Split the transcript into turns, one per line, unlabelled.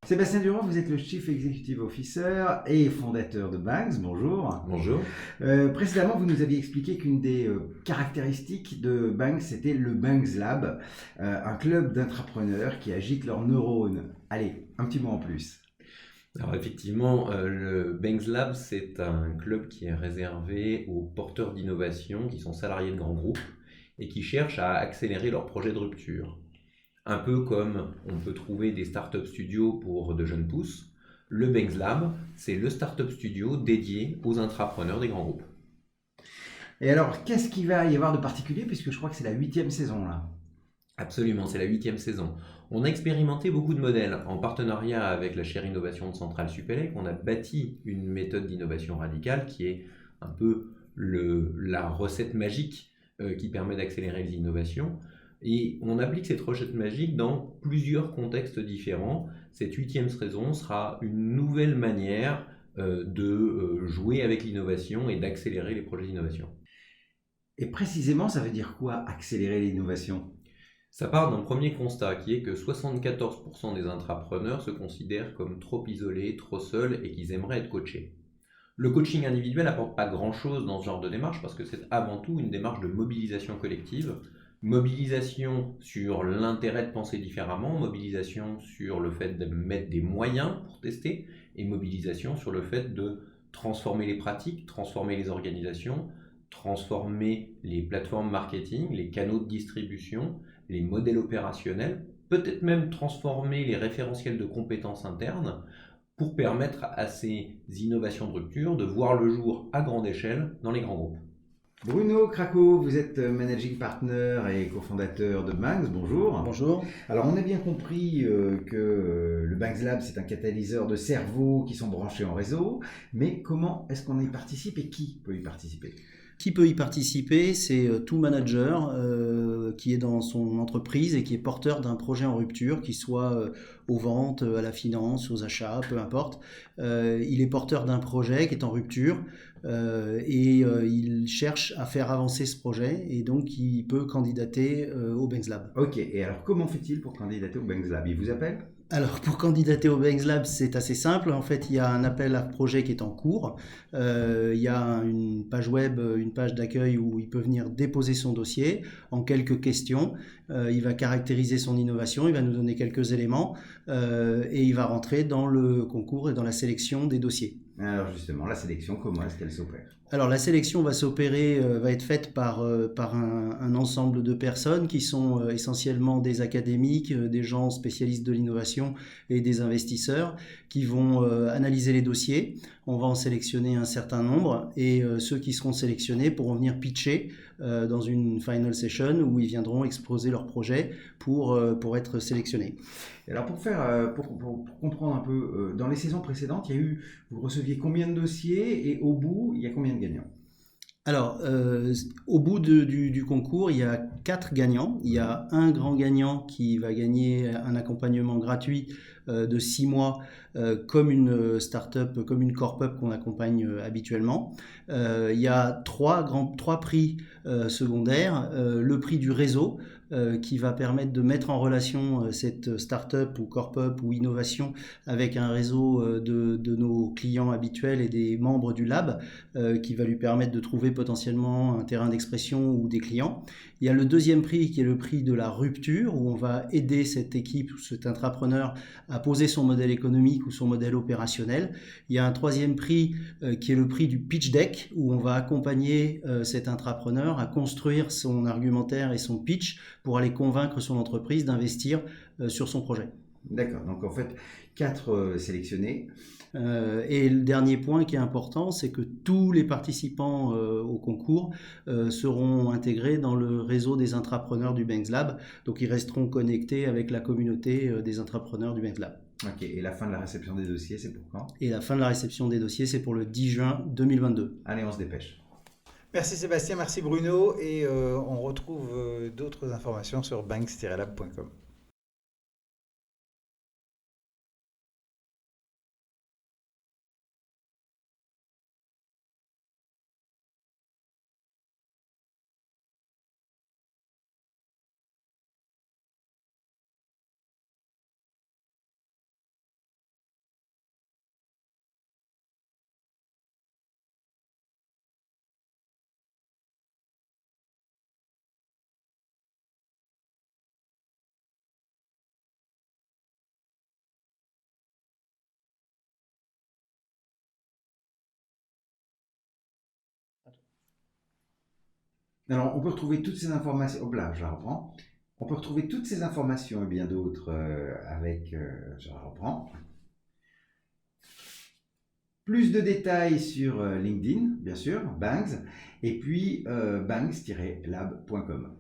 Sébastien Durand, vous êtes le Chief Executive Officer et fondateur de Banks. Bonjour.
Bonjour.
Précédemment, vous nous aviez expliqué qu'une des caractéristiques de Banks, c'était le Banks Lab, un club d'entrepreneurs qui agitent leurs neurones. Allez, un petit mot en plus.
Alors effectivement, le Banks Lab, c'est un club qui est réservé aux porteurs d'innovation qui sont salariés de grands groupes et qui cherchent à accélérer leurs projets de rupture. Un peu comme on peut trouver des startup studios pour de jeunes pousses, le Banks Lab, c'est le startup studio dédié aux intrapreneurs des grands groupes.
Et alors, qu'est-ce qu'il va y avoir de particulier, puisque je crois que c'est la 8e saison là.
Absolument, c'est la 8e saison. On a expérimenté beaucoup de modèles en partenariat avec la chaire innovation de Centrale Supélec. On a bâti une méthode d'innovation radicale qui est un peu la recette magique qui permet d'accélérer les innovations. Et on applique cette recette magique dans plusieurs contextes différents. Cette 8e saison sera une nouvelle manière de jouer avec l'innovation et d'accélérer les projets d'innovation.
Et précisément, ça veut dire quoi, accélérer l'innovation?
Ça part d'un premier constat qui est que 74% des intrapreneurs se considèrent comme trop isolés, trop seuls et qu'ils aimeraient être coachés. Le coaching individuel n'apporte pas grand-chose dans ce genre de démarche parce que c'est avant tout une démarche de mobilisation collective, mobilisation sur l'intérêt de penser différemment, mobilisation sur le fait de mettre des moyens pour tester et mobilisation sur le fait de transformer les pratiques, transformer les organisations, transformer les plateformes marketing, les canaux de distribution, les modèles opérationnels, peut-être même transformer les référentiels de compétences internes pour permettre à ces innovations de rupture de voir le jour à grande échelle dans les grands groupes.
Bruno Craco, vous êtes managing partner et cofondateur de Banks. Bonjour.
Bonjour.
Alors, on a bien compris que le Banks Lab, c'est un catalyseur de cerveaux qui sont branchés en réseau. Mais comment est-ce qu'on y participe et qui peut y participer?
Qui peut y participer? C'est tout manager qui est dans son entreprise et qui est porteur d'un projet en rupture, qu'il soit aux ventes, à la finance, aux achats, peu importe. Il est porteur d'un projet qui est en rupture il cherche à faire avancer ce projet et donc il peut candidater au Banks Lab.
Ok, et alors comment fait-il pour candidater au Banks Lab? Il vous appelle?
Alors, pour candidater au Banks Lab, c'est assez simple. En fait, il y a un appel à projet qui est en cours. Il y a une page web, une page d'accueil où il peut venir déposer son dossier en quelques questions. Il va caractériser son innovation, il va nous donner quelques éléments et il va rentrer dans le concours et dans la sélection des dossiers.
Alors justement, la sélection, comment est-ce qu'elle s'opère?
Alors la sélection va s'opérer, va être faite par un ensemble de personnes qui sont essentiellement des académiques, des gens spécialistes de l'innovation et des investisseurs qui vont analyser les dossiers. On va en sélectionner un certain nombre et ceux qui seront sélectionnés pourront venir pitcher dans une final session où ils viendront exposer leur projet pour être sélectionnés.
Alors pour comprendre un peu, dans les saisons précédentes, vous receviez combien de dossiers et au bout, il y a combien de gagnants?
Alors, au bout du concours, il y a 4 gagnants. Il y a un grand gagnant qui va gagner un accompagnement gratuit de 6 mois comme une start-up, comme une corp-up qu'on accompagne habituellement. Il y a trois prix secondaires. Le prix du réseau qui va permettre de mettre en relation cette start-up ou corp-up ou innovation avec un réseau de nos clients habituels et des membres du lab qui va lui permettre de trouver potentiellement un terrain d'expression ou des clients. Il y a le deuxième prix qui est le prix de la rupture où on va aider cette équipe ou cet intrapreneur à poser son modèle économique ou son modèle opérationnel. Il y a un troisième prix qui est le prix du pitch deck où on va accompagner cet intrapreneur à construire son argumentaire et son pitch pour aller convaincre son entreprise d'investir sur son projet.
D'accord, donc en fait, 4 sélectionnés.
Et le dernier point qui est important, c'est que tous les participants au concours seront intégrés dans le réseau des intrapreneurs du Banks Lab. Donc ils resteront connectés avec la communauté des intrapreneurs du Banks Lab.
Ok, et la fin de la réception des dossiers, c'est pour quand?
Et la fin de la réception des dossiers, c'est pour le 10 juin 2022.
Allez, on se dépêche.
Merci Sébastien, merci Bruno et on retrouve d'autres informations sur banks-lab.com.
Alors, on peut retrouver toutes ces informations. Hop là, je la reprends. On peut retrouver toutes ces informations et bien d'autres je la reprends. Plus de détails sur LinkedIn, bien sûr, Bangs, et puis bangs-lab.com.